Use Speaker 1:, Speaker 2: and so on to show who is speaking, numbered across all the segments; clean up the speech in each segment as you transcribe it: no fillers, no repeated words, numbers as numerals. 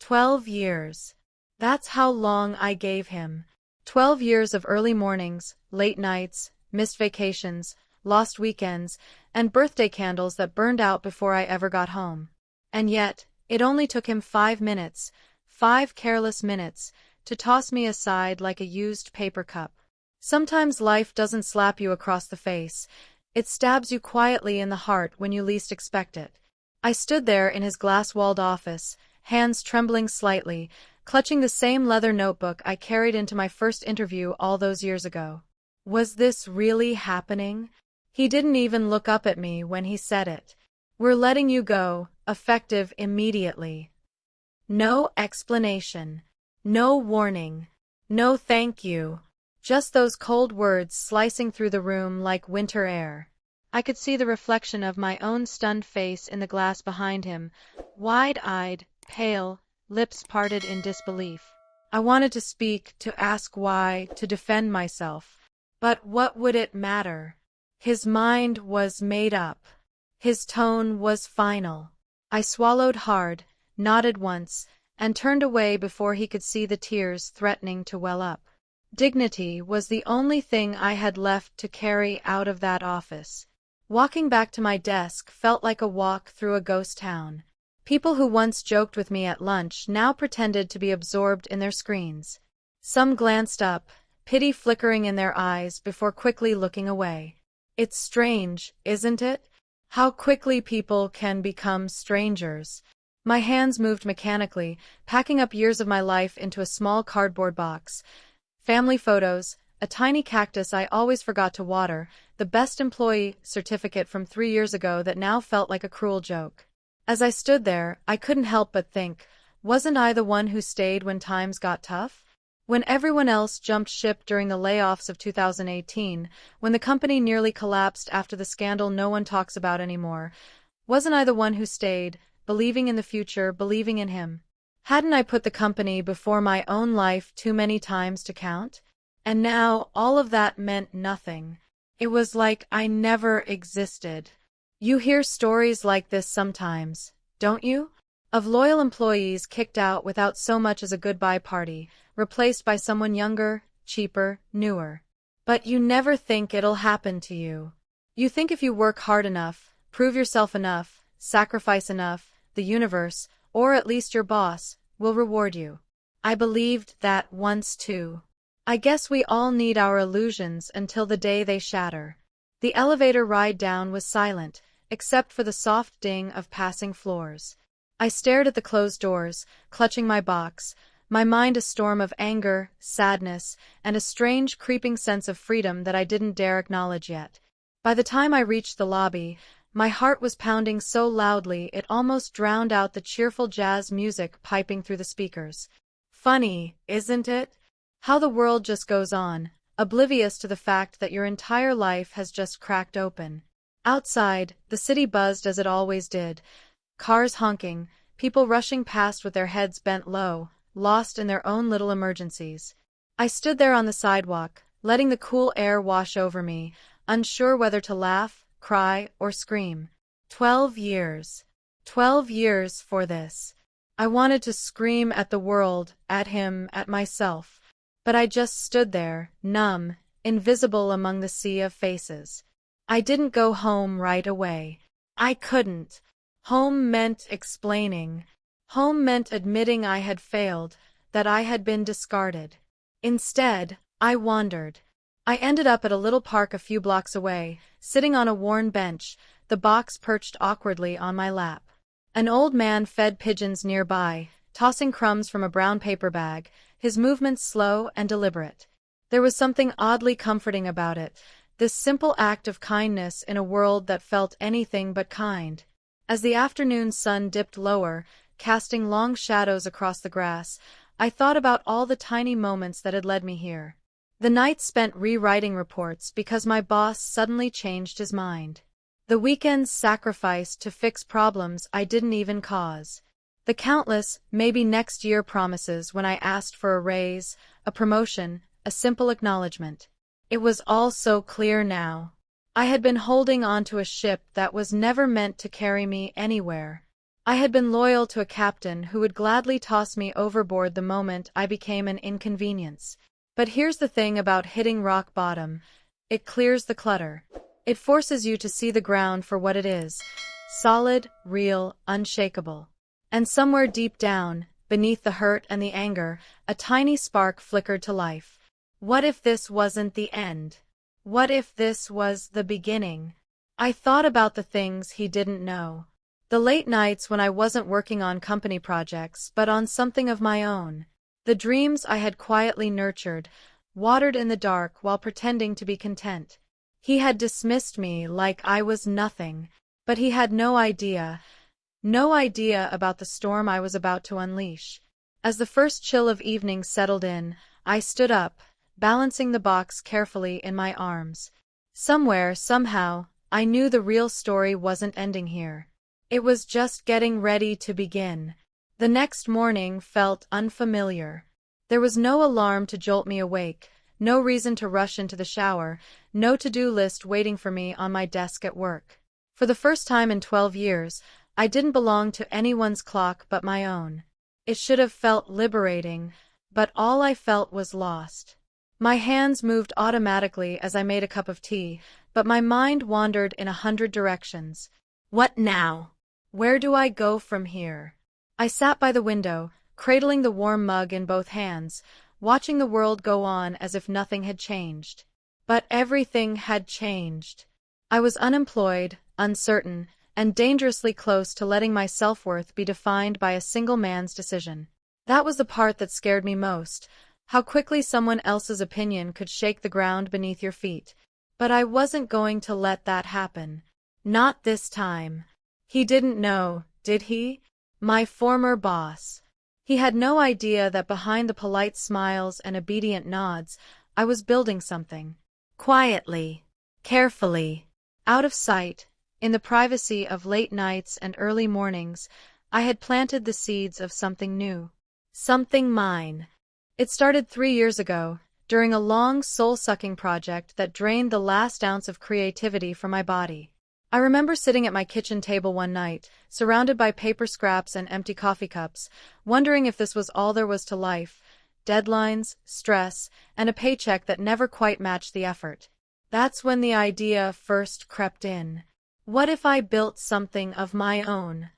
Speaker 1: 12 years. That's how long I gave him. 12 years of early mornings, late nights, missed vacations, lost weekends, and birthday candles that burned out before I ever got home. And yet, it only took him 5 minutes, 5 careless minutes, to toss me aside like a used paper cup. Sometimes life doesn't slap you across the face. It stabs you quietly in the heart when you least expect it. I stood there in his glass-walled office, hands trembling slightly, clutching the same leather notebook I carried into my first interview all those years ago. Was this really happening? He didn't even look up at me when he said it. "We're letting you go, effective immediately." No explanation. No warning. No thank you. Just those cold words slicing through the room like winter air. I could see the reflection of my own stunned face in the glass behind him, wide-eyed, pale, lips parted in disbelief. I wanted to speak, to ask why, to defend myself. But what would it matter? His mind was made up. His tone was final. I swallowed hard, nodded once, and turned away before he could see the tears threatening to well up. Dignity was the only thing I had left to carry out of that office. Walking back to my desk felt like a walk through a ghost town. People who once joked with me at lunch now pretended to be absorbed in their screens. Some glanced up, pity flickering in their eyes before quickly looking away. It's strange, isn't it? How quickly people can become strangers. My hands moved mechanically, packing up years of my life into a small cardboard box. Family photos, a tiny cactus I always forgot to water, the best employee certificate from 3 years ago that now felt like a cruel joke. As I stood there, I couldn't help but think, wasn't I the one who stayed when times got tough? When everyone else jumped ship during the layoffs of 2018, when the company nearly collapsed after the scandal no one talks about anymore, wasn't I the one who stayed, believing in the future, believing in him? Hadn't I put the company before my own life too many times to count? And now all of that meant nothing. It was like I never existed. You hear stories like this sometimes, don't you? Of loyal employees kicked out without so much as a goodbye party, replaced by someone younger, cheaper, newer. But you never think it'll happen to you. You think if you work hard enough, prove yourself enough, sacrifice enough, the universe, or at least your boss, will reward you. I believed that once too. I guess we all need our illusions until the day they shatter. The elevator ride down was silent, except for the soft ding of passing floors. I stared at the closed doors, clutching my box, my mind a storm of anger, sadness, and a strange creeping sense of freedom that I didn't dare acknowledge yet. By the time I reached the lobby, my heart was pounding so loudly it almost drowned out the cheerful jazz music piping through the speakers. Funny, isn't it? How the world just goes on, oblivious to the fact that your entire life has just cracked open. Outside, the city buzzed as it always did. Cars honking, people rushing past with their heads bent low, lost in their own little emergencies. I stood there on the sidewalk, letting the cool air wash over me, unsure whether to laugh, cry, or scream. 12 years. 12 years for this. I wanted to scream at the world, at him, at myself. But I just stood there, numb, invisible among the sea of faces. I didn't go home right away. I couldn't. Home meant explaining. Home meant admitting I had failed, that I had been discarded. Instead, I wandered. I ended up at a little park a few blocks away, sitting on a worn bench, the box perched awkwardly on my lap. An old man fed pigeons nearby, tossing crumbs from a brown paper bag, his movements slow and deliberate. There was something oddly comforting about it, this simple act of kindness in a world that felt anything but kind. As the afternoon sun dipped lower, casting long shadows across the grass, I thought about all the tiny moments that had led me here. The nights spent rewriting reports because my boss suddenly changed his mind. The weekends sacrificed to fix problems I didn't even cause. The countless, maybe next year promises when I asked for a raise, a promotion, a simple acknowledgement. It was all so clear now. I had been holding on to a ship that was never meant to carry me anywhere. I had been loyal to a captain who would gladly toss me overboard the moment I became an inconvenience. But here's the thing about hitting rock bottom. It clears the clutter. It forces you to see the ground for what it is. Solid, real, unshakable. And somewhere deep down, beneath the hurt and the anger, a tiny spark flickered to life. What if this wasn't the end? What if this was the beginning? I thought about the things he didn't know. The late nights when I wasn't working on company projects but on something of my own. The dreams I had quietly nurtured, watered in the dark while pretending to be content. He had dismissed me like I was nothing, but he had no idea about the storm I was about to unleash. As the first chill of evening settled in, I stood up, balancing the box carefully in my arms. Somewhere, somehow, I knew the real story wasn't ending here. It was just getting ready to begin. The next morning felt unfamiliar. There was no alarm to jolt me awake, no reason to rush into the shower, no to-do list waiting for me on my desk at work. For the first time in 12 years, I didn't belong to anyone's clock but my own. It should have felt liberating, but all I felt was lost. My hands moved automatically as I made a cup of tea, but my mind wandered in 100 directions. What now? Where do I go from here? I sat by the window, cradling the warm mug in both hands, watching the world go on as if nothing had changed. But everything had changed. I was unemployed, uncertain, and dangerously close to letting my self-worth be defined by a single man's decision. That was the part that scared me most, how quickly someone else's opinion could shake the ground beneath your feet. But I wasn't going to let that happen. Not this time. He didn't know, did he? My former boss. He had no idea that behind the polite smiles and obedient nods, I was building something. Quietly, carefully, out of sight, in the privacy of late nights and early mornings, I had planted the seeds of something new. Something mine. It started 3 years ago, during a long, soul-sucking project that drained the last ounce of creativity from my body. I remember sitting at my kitchen table one night, surrounded by paper scraps and empty coffee cups, wondering if this was all there was to life: deadlines, stress, and a paycheck that never quite matched the effort. That's when the idea first crept in. What if I built something of my own?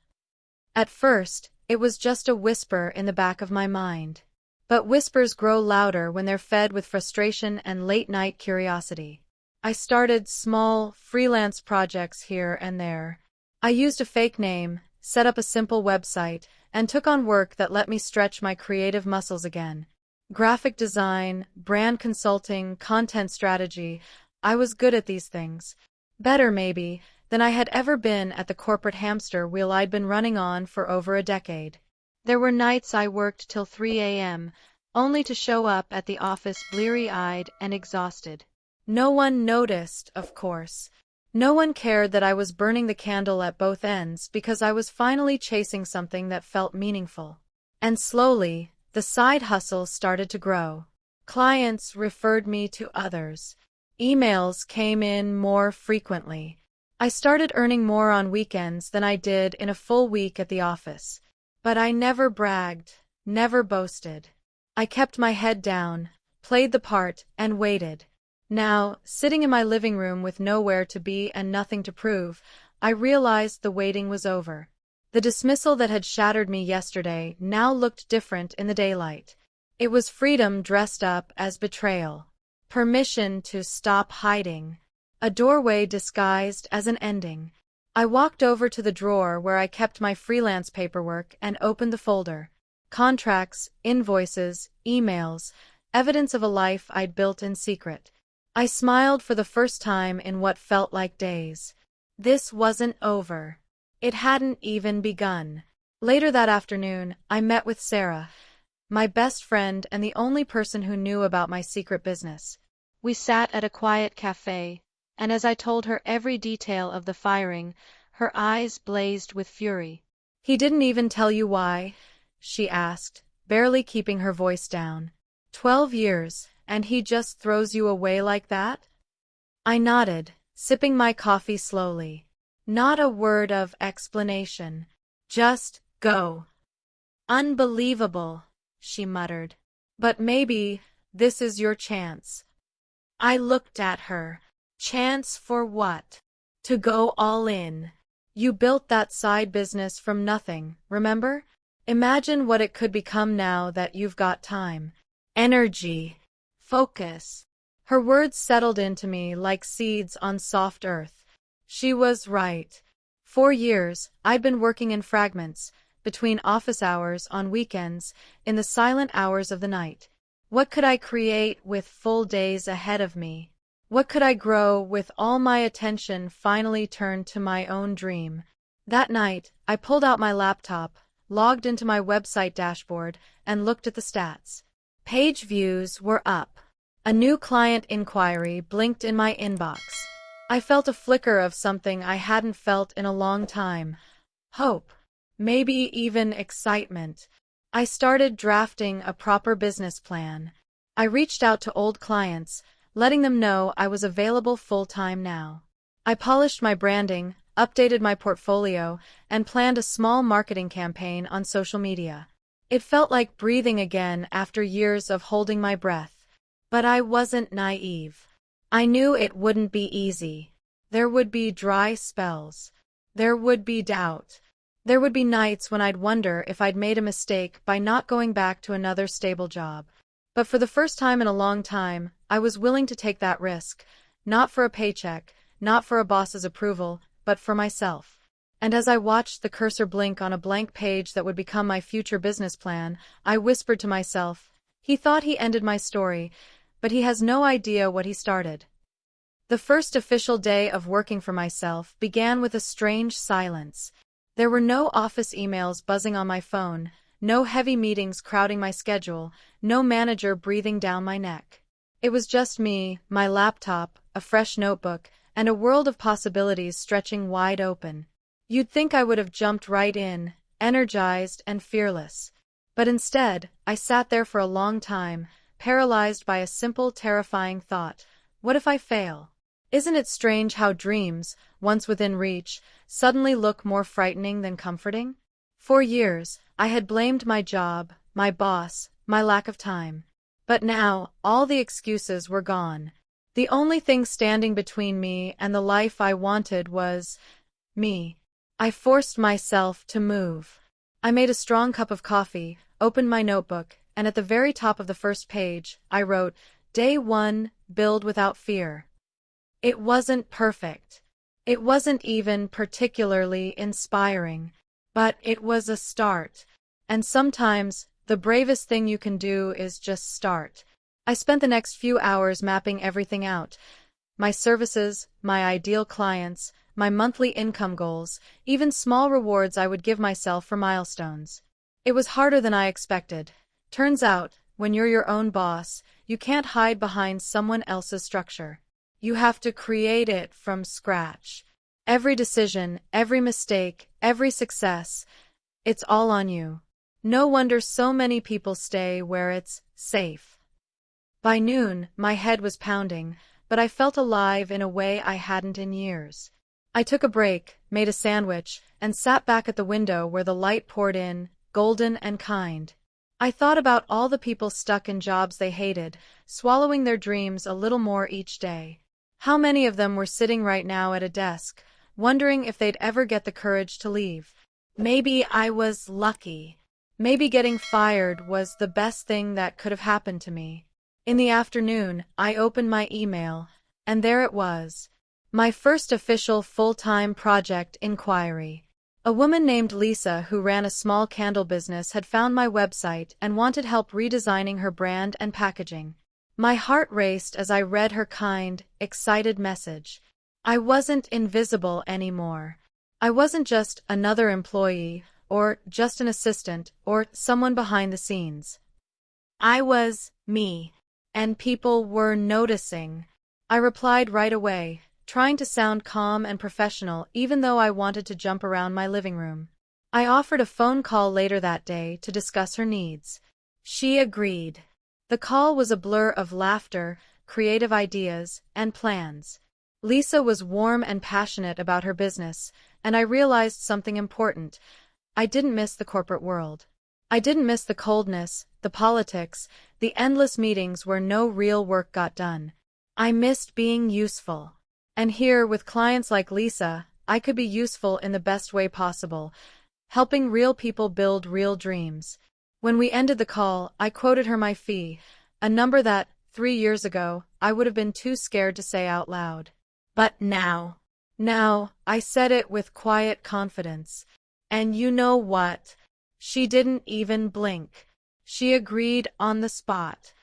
Speaker 1: At first, it was just a whisper in the back of my mind. But whispers grow louder when they're fed with frustration and late-night curiosity. I started small, freelance projects here and there. I used a fake name, set up a simple website, and took on work that let me stretch my creative muscles again. Graphic design, brand consulting, content strategy. I was good at these things. Better, maybe, than I had ever been at the corporate hamster wheel I'd been running on for over a decade. There were nights I worked till 3 a.m., only to show up at the office bleary-eyed and exhausted. No one noticed, of course. No one cared that I was burning the candle at both ends because I was finally chasing something that felt meaningful. And slowly, the side hustle started to grow. Clients referred me to others. Emails came in more frequently. I started earning more on weekends than I did in a full week at the office. But I never bragged, never boasted. I kept my head down, played the part, and waited. Now, sitting in my living room with nowhere to be and nothing to prove, I realized the waiting was over. The dismissal that had shattered me yesterday now looked different in the daylight. It was freedom dressed up as betrayal. Permission to stop hiding. A doorway disguised as an ending. I walked over to the drawer where I kept my freelance paperwork and opened the folder. Contracts, invoices, emails, evidence of a life I'd built in secret. I smiled for the first time in what felt like days. This wasn't over. It hadn't even begun. Later that afternoon, I met with Sarah, my best friend and the only person who knew about my secret business. We sat at a quiet cafe, and as I told her every detail of the firing, her eyes blazed with fury. "He didn't even tell you why?" she asked, barely keeping her voice down. 12 years, and he just throws you away like that? I nodded, sipping my coffee slowly. Not a word of explanation. Just go. Unbelievable, she muttered. But maybe this is your chance. I looked at her. Chance for what? To go all in. You built that side business from nothing, remember? Imagine what it could become now that you've got time, energy, focus. Her words settled into me like seeds on soft earth. She was right. 4 years, I'd been working in fragments, between office hours, on weekends, in the silent hours of the night. What could I create with full days ahead of me? What could I grow with all my attention finally turned to my own dream? That night, I pulled out my laptop, logged into my website dashboard, and looked at the stats. Page views were up. A new client inquiry blinked in my inbox. I felt a flicker of something I hadn't felt in a long time. Hope. Maybe even excitement. I started drafting a proper business plan. I reached out to old clients, letting them know I was available full-time now. I polished my branding, updated my portfolio, and planned a small marketing campaign on social media. It felt like breathing again after years of holding my breath. But I wasn't naive. I knew it wouldn't be easy. There would be dry spells. There would be doubt. There would be nights when I'd wonder if I'd made a mistake by not going back to another stable job. But for the first time in a long time, I was willing to take that risk, not for a paycheck, not for a boss's approval, but for myself. And as I watched the cursor blink on a blank page that would become my future business plan, I whispered to myself, he thought he ended my story, but he has no idea what he started. The first official day of working for myself began with a strange silence. There were no office emails buzzing on my phone, no heavy meetings crowding my schedule, no manager breathing down my neck. It was just me, my laptop, a fresh notebook, and a world of possibilities stretching wide open. You'd think I would have jumped right in, energized and fearless. But instead, I sat there for a long time, paralyzed by a simple, terrifying thought. What if I fail? Isn't it strange how dreams, once within reach, suddenly look more frightening than comforting? For years, I had blamed my job, my boss, my lack of time. But now, all the excuses were gone. The only thing standing between me and the life I wanted was me. I forced myself to move. I made a strong cup of coffee, opened my notebook, and at the very top of the first page, I wrote, Day 1, Build Without Fear. It wasn't perfect. It wasn't even particularly inspiring. But it was a start. And sometimes, the bravest thing you can do is just start. I spent the next few hours mapping everything out. My services, my ideal clients, my monthly income goals, even small rewards I would give myself for milestones. It was harder than I expected. Turns out, when you're your own boss, you can't hide behind someone else's structure. You have to create it from scratch. Every decision, every mistake, every success, it's all on you. No wonder so many people stay where it's safe. By noon, my head was pounding, but I felt alive in a way I hadn't in years. I took a break, made a sandwich, and sat back at the window where the light poured in, golden and kind. I thought about all the people stuck in jobs they hated, swallowing their dreams a little more each day. How many of them were sitting right now at a desk, wondering if they'd ever get the courage to leave? Maybe I was lucky. Maybe getting fired was the best thing that could have happened to me. In the afternoon, I opened my email, and there it was. My first official full-time project inquiry. A woman named Lisa who ran a small candle business had found my website and wanted help redesigning her brand and packaging. My heart raced as I read her kind, excited message. I wasn't invisible anymore. I wasn't just another employee, or just an assistant, or someone behind the scenes. I was me, and people were noticing. I replied right away, trying to sound calm and professional even though I wanted to jump around my living room. I offered a phone call later that day to discuss her needs. She agreed. The call was a blur of laughter, creative ideas, and plans. Lisa was warm and passionate about her business, and I realized something important. I didn't miss the corporate world. I didn't miss the coldness, the politics, the endless meetings where no real work got done. I missed being useful. And here, with clients like Lisa, I could be useful in the best way possible, helping real people build real dreams. When we ended the call, I quoted her my fee, a number that, 3 years ago, I would have been too scared to say out loud. But now, I said it with quiet confidence. And you know what? She didn't even blink. She agreed on the spot.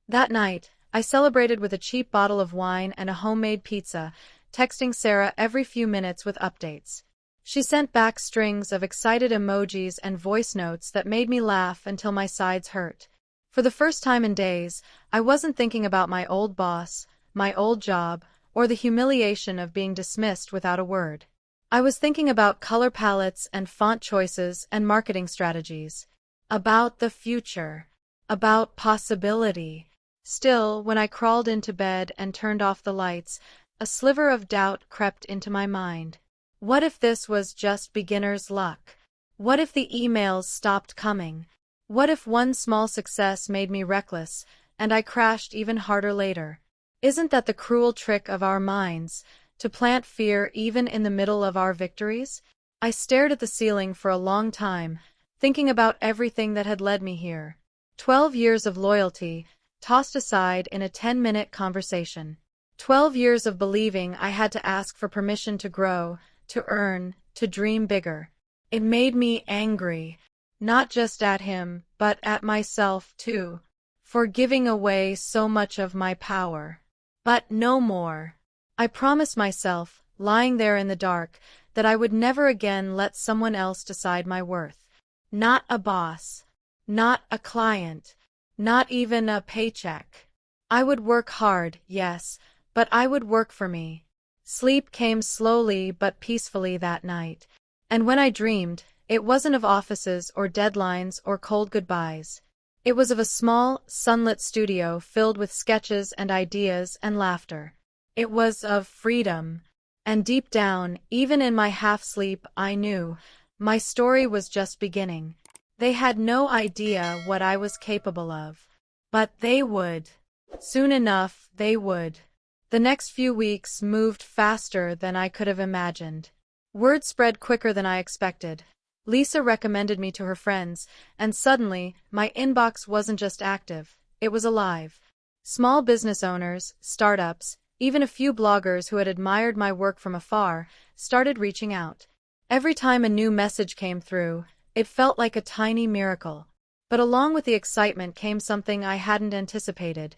Speaker 1: That night, I celebrated with a cheap bottle of wine and a homemade pizza, texting Sarah every few minutes with updates. She sent back strings of excited emojis and voice notes that made me laugh until my sides hurt. For the first time in days, I wasn't thinking about my old boss, my old job, or the humiliation of being dismissed without a word. I was thinking about color palettes and font choices and marketing strategies. About the future. About possibility. Still, when I crawled into bed and turned off the lights, a sliver of doubt crept into my mind. What if this was just beginner's luck? What if the emails stopped coming? What if one small success made me reckless, and I crashed even harder later? Isn't that the cruel trick of our minds, to plant fear even in the middle of our victories? I stared at the ceiling for a long time, thinking about everything that had led me here. 12 years of loyalty, tossed aside in a 10-minute conversation. 12 years of believing I had to ask for permission to grow, to earn, to dream bigger. It made me angry. Not just at him, but at myself, too, for giving away so much of my power. But no more. I promised myself, lying there in the dark, that I would never again let someone else decide my worth. Not a boss. Not a client. Not even a paycheck. I would work hard, yes, but I would work for me. Sleep came slowly but peacefully that night, and when I dreamed, it wasn't of offices or deadlines or cold goodbyes. It was of a small, sunlit studio filled with sketches and ideas and laughter. It was of freedom. And deep down, even in my half-sleep, I knew my story was just beginning. They had no idea what I was capable of. But they would. Soon enough, they would. The next few weeks moved faster than I could have imagined. Word spread quicker than I expected. Lisa recommended me to her friends, and suddenly, my inbox wasn't just active, it was alive. Small business owners, startups, even a few bloggers who had admired my work from afar, started reaching out. Every time a new message came through, it felt like a tiny miracle. But along with the excitement came something I hadn't anticipated: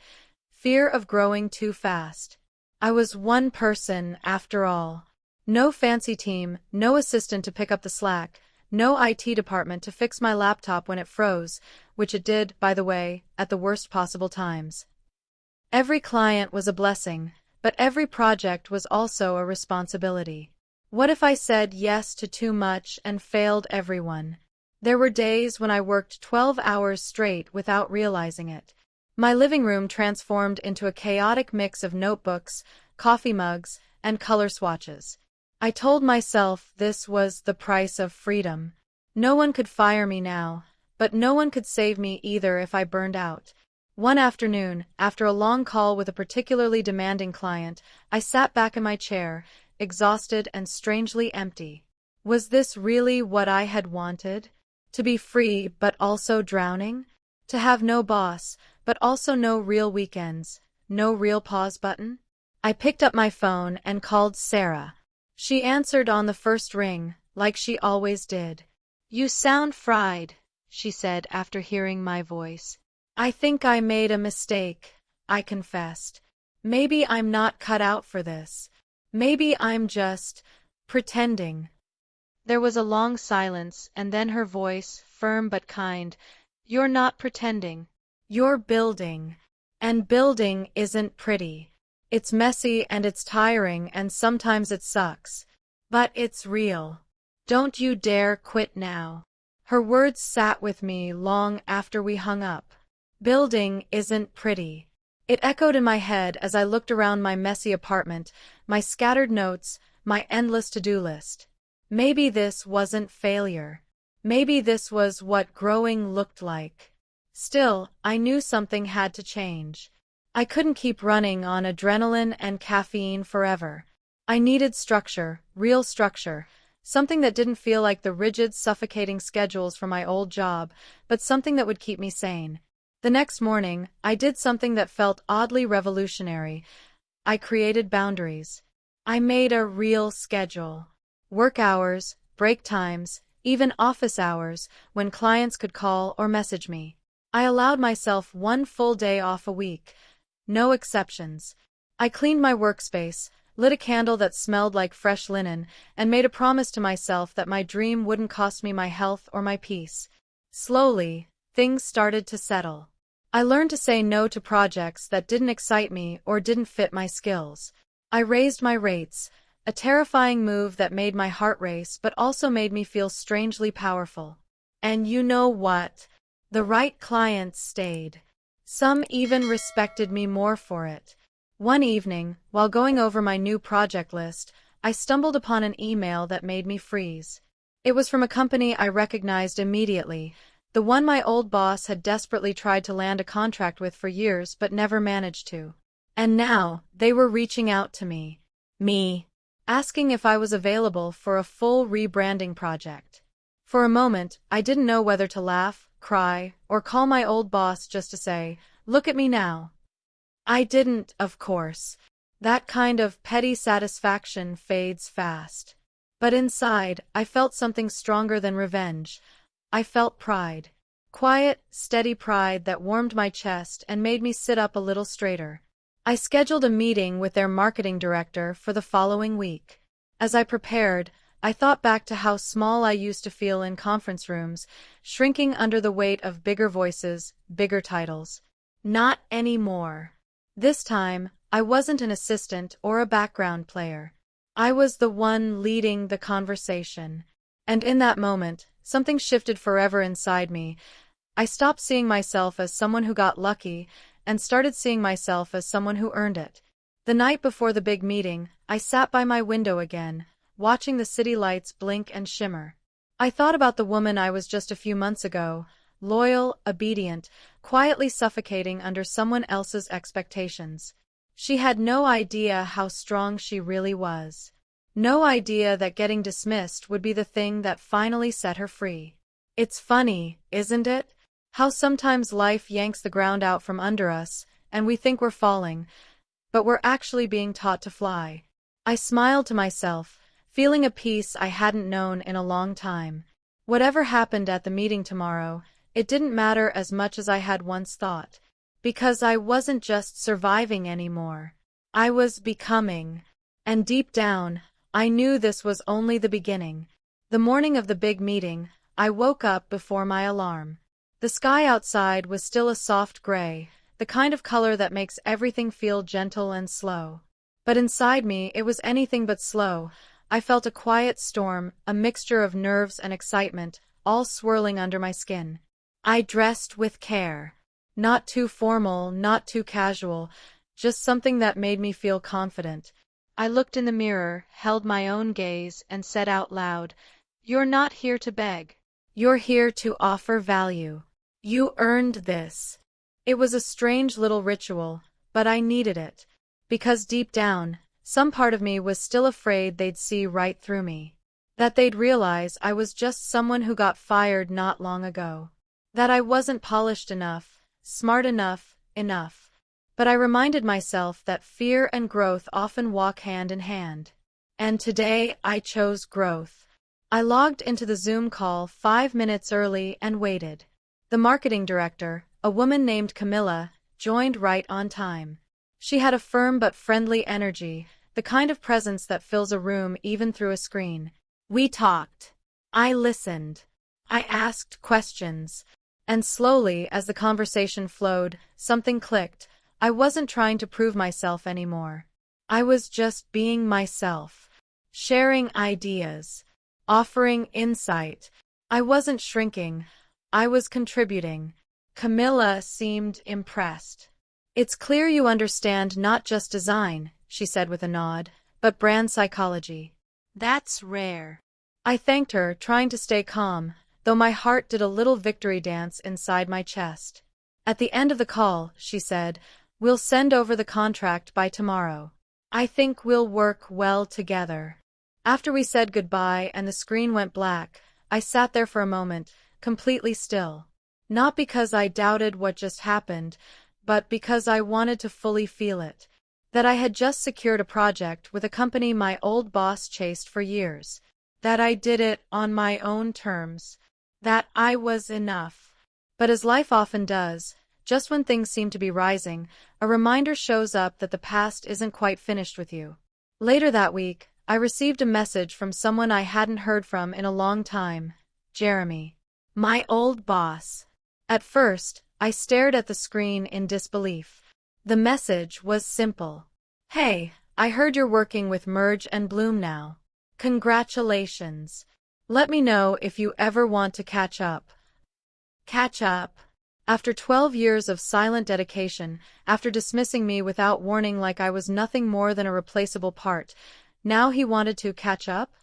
Speaker 1: fear of growing too fast. I was one person, after all. No fancy team, no assistant to pick up the slack, no IT department to fix my laptop when it froze, which it did, by the way, at the worst possible times. Every client was a blessing, but every project was also a responsibility. What if I said yes to too much and failed everyone? There were days when I worked 12 hours straight without realizing it. My living room transformed into a chaotic mix of notebooks, coffee mugs, and color swatches. I told myself this was the price of freedom. No one could fire me now, but no one could save me either if I burned out. One afternoon, after a long call with a particularly demanding client, I sat back in my chair, exhausted and strangely empty. Was this really what I had wanted? To be free but also drowning? To have no boss, but also no real weekends, no real pause button? I picked up my phone and called Sarah. She answered on the first ring, like she always did. "You sound fried," she said after hearing my voice. "I think I made a mistake," I confessed. "Maybe I'm not cut out for this. Maybe I'm just pretending." There was a long silence, and then her voice, firm but kind: "You're not pretending. You're building. And building isn't pretty. It's messy and it's tiring and sometimes it sucks. But it's real. Don't you dare quit now." Her words sat with me long after we hung up. Building isn't pretty. It echoed in my head as I looked around my messy apartment, my scattered notes, my endless to-do list. Maybe this wasn't failure. Maybe this was what growing looked like. Still, I knew something had to change. I couldn't keep running on adrenaline and caffeine forever. I needed structure, real structure, something that didn't feel like the rigid, suffocating schedules from my old job, but something that would keep me sane. The next morning, I did something that felt oddly revolutionary. I created boundaries. I made a real schedule. Work hours, break times, even office hours, when clients could call or message me. I allowed myself one full day off a week. No exceptions. I cleaned my workspace, lit a candle that smelled like fresh linen, and made a promise to myself that my dream wouldn't cost me my health or my peace. Slowly, things started to settle. I learned to say no to projects that didn't excite me or didn't fit my skills. I raised my rates, a terrifying move that made my heart race but also made me feel strangely powerful. And you know what? The right clients stayed. Some even respected me more for it. One evening, while going over my new project list, I stumbled upon an email that made me freeze. It was from a company I recognized immediately, the one my old boss had desperately tried to land a contract with for years but never managed to. And now, they were reaching out to me, asking if I was available for a full rebranding project. For a moment, I didn't know whether to laugh, cry, or call my old boss just to say, "Look at me now." I didn't, of course. That kind of petty satisfaction fades fast. But inside, I felt something stronger than revenge. I felt pride. Quiet, steady pride that warmed my chest and made me sit up a little straighter. I scheduled a meeting with their marketing director for the following week. As I prepared, I thought back to how small I used to feel in conference rooms, shrinking under the weight of bigger voices, bigger titles. Not anymore. This time, I wasn't an assistant or a background player. I was the one leading the conversation. And in that moment, something shifted forever inside me. I stopped seeing myself as someone who got lucky and started seeing myself as someone who earned it. The night before the big meeting, I sat by my window again, watching the city lights blink and shimmer. I thought about the woman I was just a few months ago, loyal, obedient, quietly suffocating under someone else's expectations. She had no idea how strong she really was. No idea that getting dismissed would be the thing that finally set her free. It's funny, isn't it? How sometimes life yanks the ground out from under us, and we think we're falling, but we're actually being taught to fly. I smiled to myself, feeling a peace I hadn't known in a long time. Whatever happened at the meeting tomorrow, it didn't matter as much as I had once thought. Because I wasn't just surviving anymore. I was becoming. And deep down, I knew this was only the beginning. The morning of the big meeting, I woke up before my alarm. The sky outside was still a soft gray, the kind of color that makes everything feel gentle and slow. But inside me, it was anything but slow. I felt a quiet storm, a mixture of nerves and excitement, all swirling under my skin. I dressed with care. Not too formal, not too casual, just something that made me feel confident. I looked in the mirror, held my own gaze, and said out loud, "You're not here to beg. You're here to offer value. You earned this." It was a strange little ritual, but I needed it. Because deep down, some part of me was still afraid they'd see right through me. That they'd realize I was just someone who got fired not long ago. That I wasn't polished enough, smart enough. But I reminded myself that fear and growth often walk hand in hand. And today I chose growth. I logged into the Zoom call 5 minutes early and waited. The marketing director, a woman named Camilla, joined right on time. She had a firm but friendly energy, the kind of presence that fills a room even through a screen. We talked. I listened. I asked questions. And slowly, as the conversation flowed, something clicked. I wasn't trying to prove myself anymore. I was just being myself. Sharing ideas. Offering insight. I wasn't shrinking. I was contributing. Camilla seemed impressed. "It's clear you understand not just design," she said with a nod, "but brand psychology. That's rare." I thanked her, trying to stay calm. though my heart did a little victory dance inside my chest. At the end of the call, she said, "We'll send over the contract by tomorrow. I think we'll work well together." After we said goodbye and the screen went black, I sat there for a moment, completely still. Not because I doubted what just happened, but because I wanted to fully feel it. That I had just secured a project with a company my old boss chased for years. That I did it on my own terms. That I was enough. But as life often does, just when things seem to be rising, a reminder shows up that the past isn't quite finished with you. Later that week, I received a message from someone I hadn't heard from in a long time. Jeremy. My old boss. At first, I stared at the screen in disbelief. The message was simple. "Hey, I heard you're working with Merge and Bloom now. Congratulations. Let me know if you ever want to catch up." Catch up? After 12 years of silent dedication, after dismissing me without warning like I was nothing more than a replaceable part, now he wanted to catch up?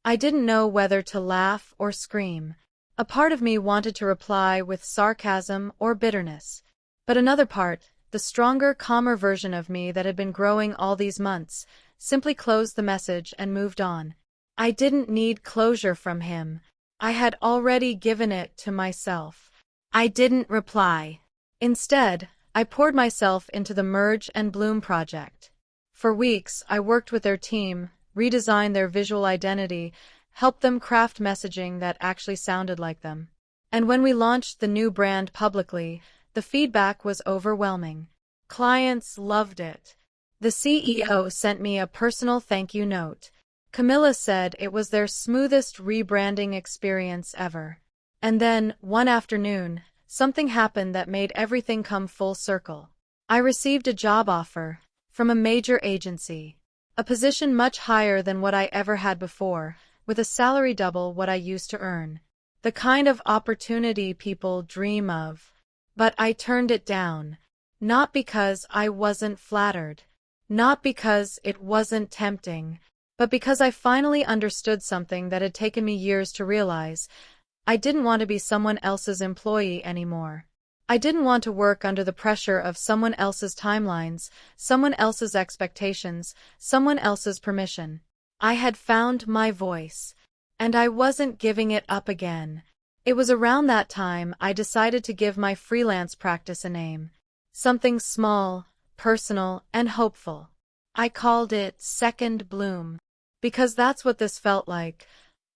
Speaker 1: I didn't know whether to laugh or scream. A part of me wanted to reply with sarcasm or bitterness. But another part, the stronger, calmer version of me that had been growing all these months, simply closed the message and moved on. I didn't need closure from him. I had already given it to myself. I didn't reply. Instead, I poured myself into the Merge and Bloom project. For weeks, I worked with their team, redesigned their visual identity, helped them craft messaging that actually sounded like them. And when we launched the new brand publicly, the feedback was overwhelming. Clients loved it. The CEO sent me a personal thank you note. Camilla said it was their smoothest rebranding experience ever. And then, one afternoon, something happened that made everything come full circle. I received a job offer from a major agency. A position much higher than what I ever had before, with a salary double what I used to earn. The kind of opportunity people dream of. But I turned it down. Not because I wasn't flattered. Not because it wasn't tempting. But because I finally understood something that had taken me years to realize. I didn't want to be someone else's employee anymore. I didn't want to work under the pressure of someone else's timelines, someone else's expectations, someone else's permission. I had found my voice. And I wasn't giving it up again. It was around that time I decided to give my freelance practice a name. Something small, personal, and hopeful. I called it Second Bloom. Because that's what this felt like.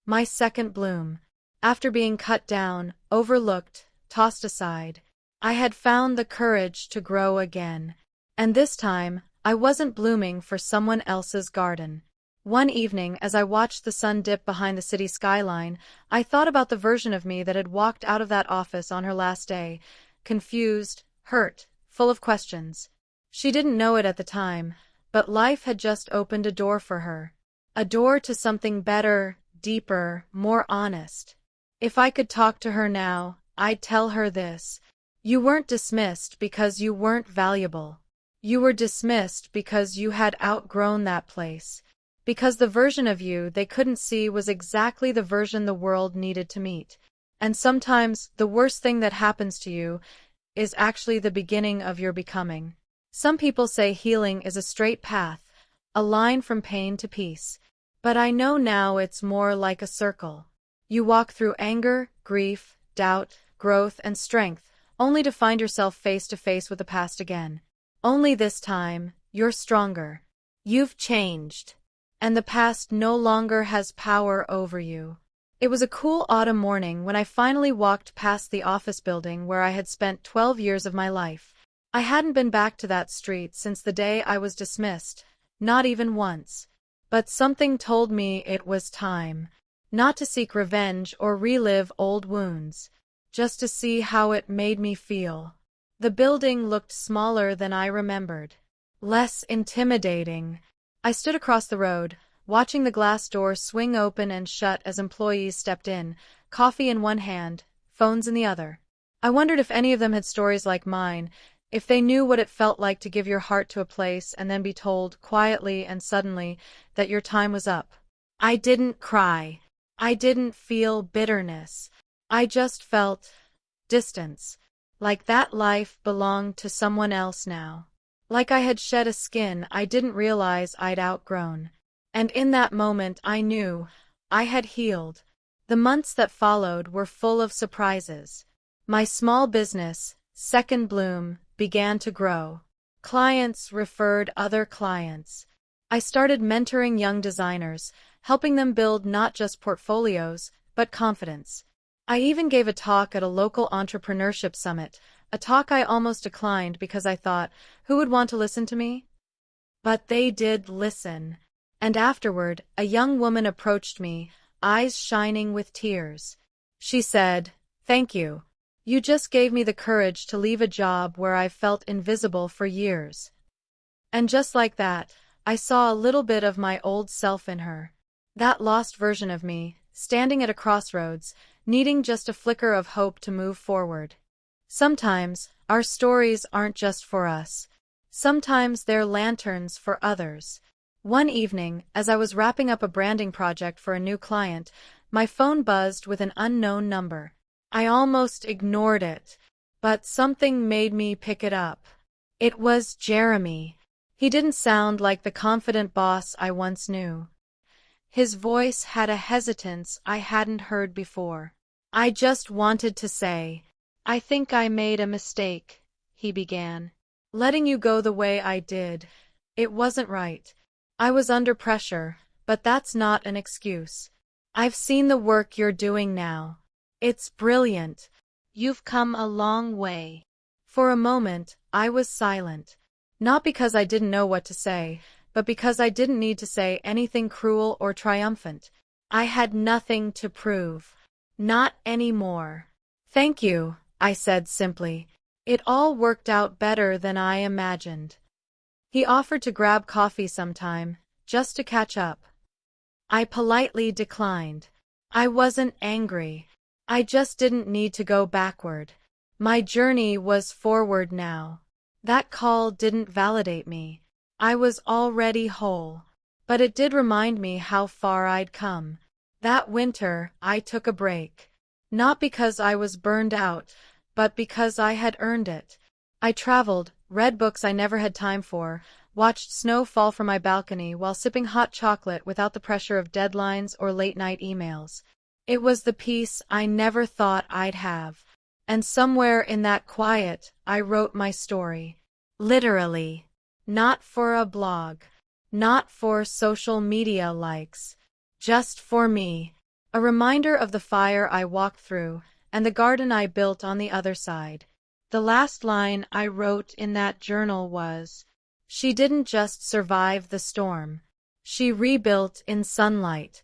Speaker 1: My second bloom. After being cut down, overlooked, tossed aside, I had found the courage to grow again. And this time, I wasn't blooming for someone else's garden. One evening, as I watched the sun dip behind the city skyline, I thought about the version of me that had walked out of that office on her last day, confused, hurt, full of questions. She didn't know it at the time, but life had just opened a door for her. A door to something better, deeper, more honest. If I could talk to her now, I'd tell her this. You weren't dismissed because you weren't valuable. You were dismissed because you had outgrown that place. Because the version of you they couldn't see was exactly the version the world needed to meet. And sometimes, the worst thing that happens to you is actually the beginning of your becoming. Some people say healing is a straight path, a line from pain to peace. But I know now it's more like a circle. You walk through anger, grief, doubt, growth, and strength, only to find yourself face to face with the past again. Only this time, you're stronger. You've changed. And the past no longer has power over you. It was a cool autumn morning when I finally walked past the office building where I had spent 12 years of my life. I hadn't been back to that street since the day I was dismissed, not even once. But something told me it was time. Not to seek revenge or relive old wounds. Just to see how it made me feel. The building looked smaller than I remembered. Less intimidating. I stood across the road, watching the glass door swing open and shut as employees stepped in, coffee in one hand, phones in the other. I wondered if any of them had stories like mine, if they knew what it felt like to give your heart to a place and then be told, quietly and suddenly, that your time was up. I didn't cry. I didn't feel bitterness. I just felt distance. Like that life belonged to someone else now. Like I had shed a skin I didn't realize I'd outgrown. And in that moment I knew I had healed. The months that followed were full of surprises. My small business, Second Bloom, began to grow. Clients referred other clients. I started mentoring young designers, helping them build not just portfolios, but confidence. I even gave a talk at a local entrepreneurship summit, a talk I almost declined because I thought, who would want to listen to me? But they did listen. And afterward, a young woman approached me, eyes shining with tears. She said, "Thank you. You just gave me the courage to leave a job where I felt invisible for years." And just like that, I saw a little bit of my old self in her. That lost version of me, standing at a crossroads, needing just a flicker of hope to move forward. Sometimes, our stories aren't just for us. Sometimes they're lanterns for others. One evening, as I was wrapping up a branding project for a new client, my phone buzzed with an unknown number. I almost ignored it, but something made me pick it up. It was Jeremy. He didn't sound like the confident boss I once knew. His voice had a hesitance I hadn't heard before. "I just wanted to say, I think I made a mistake," he began. "Letting you go the way I did. It wasn't right. I was under pressure, but that's not an excuse. I've seen the work you're doing now. It's brilliant. You've come a long way." For a moment, I was silent. Not because I didn't know what to say, but because I didn't need to say anything cruel or triumphant. I had nothing to prove. Not anymore. "Thank you," I said simply. "It all worked out better than I imagined." He offered to grab coffee sometime, just to catch up. I politely declined. I wasn't angry. I just didn't need to go backward. My journey was forward now. That call didn't validate me. I was already whole. But it did remind me how far I'd come. That winter, I took a break. Not because I was burned out, but because I had earned it. I traveled, read books I never had time for, watched snow fall from my balcony while sipping hot chocolate without the pressure of deadlines or late-night emails. It was the peace I never thought I'd have. And somewhere in that quiet, I wrote my story. Literally. Not for a blog. Not for social media likes. Just for me. A reminder of the fire I walked through, and the garden I built on the other side. The last line I wrote in that journal was, "She didn't just survive the storm. She rebuilt in sunlight."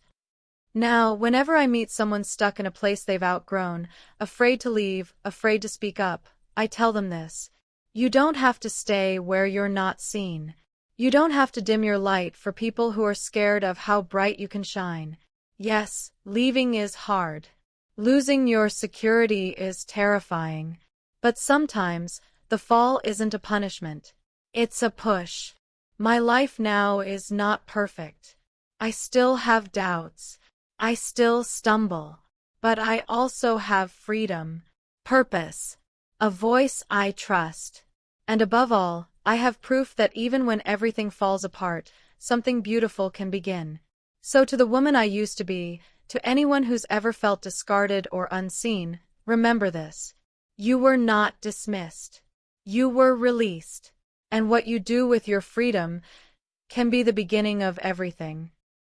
Speaker 1: Now, whenever I meet someone stuck in a place they've outgrown, afraid to leave, afraid to speak up, I tell them this. You don't have to stay where you're not seen. You don't have to dim your light for people who are scared of how bright you can shine. Yes, leaving is hard. Losing your security is terrifying. But sometimes, the fall isn't a punishment. It's a push. My life now is not perfect. I still have doubts. I still stumble. But I also have freedom, purpose, a voice I trust. And above all, I have proof that even when everything falls apart, something beautiful can begin. So to the woman I used to be, to anyone who's ever felt discarded or unseen, remember this. You were not dismissed. You were released. And what you do with your freedom can be the beginning of everything.